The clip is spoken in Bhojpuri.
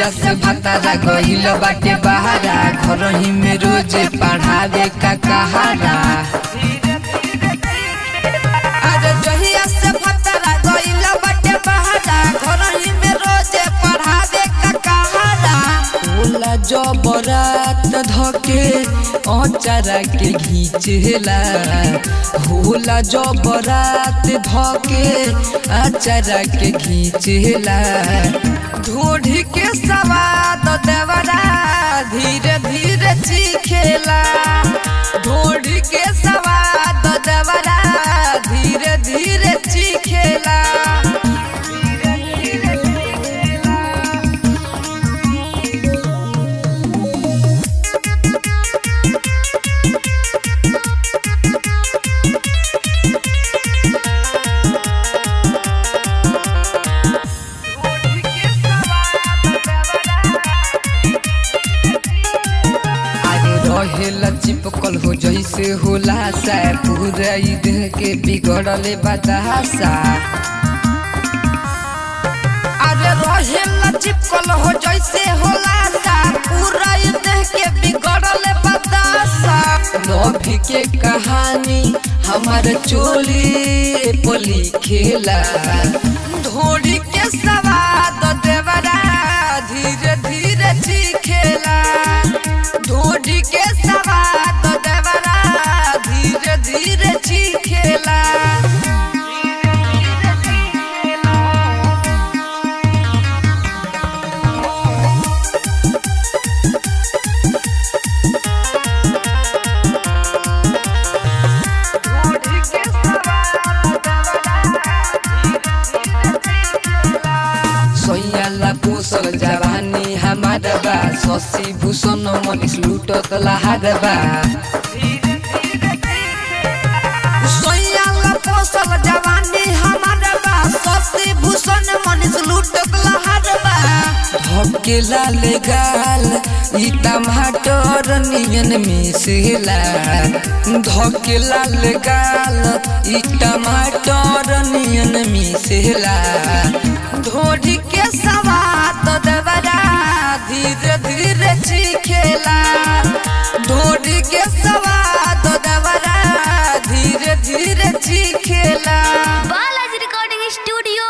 जहिया से भतारा गइल बाटे बहारा, घर ही में रोज पढ़ावे का कहारा। अरे जहिया से भतारा गइल बाटे बहारा, घर ही में रोज पढ़ावे का कहारा। होला जबरात धके औचारा के घींचेला, होला जबरात धके आचारा के घींचेला। ढूढ़ी के सवाद देवरा धीरे धीरे चीखेला, ढूढ़ी के सवाद देवरा धीरे धीरे चीखेला। रहेला चिपकल हो जैसे होला सा, पूरा देह के बिगड़ले बतासा। अरे रहेला चिपकल हो जैसे होला सा, पूरा देह के बिगड़ले बतासा। लव के कहानी हमार चोली पली खेला, ढोड़ी के सवाद देवरा धीरे धीरे चीखेला, ढोड़ी के सवाद देवरा धीरे धीरे चीखेला। सोयाला पोसल जवानी हमार बा, शशि भूषण मनीष लूटत लहार बा। सोयाला पोसल जवानी हमार बा, शशि भूषण मनीष लूटत लहार बा। धके लाल गाल ई टमाटर नियन मिसेला, धके लाल गाल ई टमाटर नियन मिसेला। ढोढ़ी के सवाद देवरा धीरे धीरे चीखेला, ढोढ़ी के सवाद देवरा धीरे धीरे चीखेला। Balaji recording studio.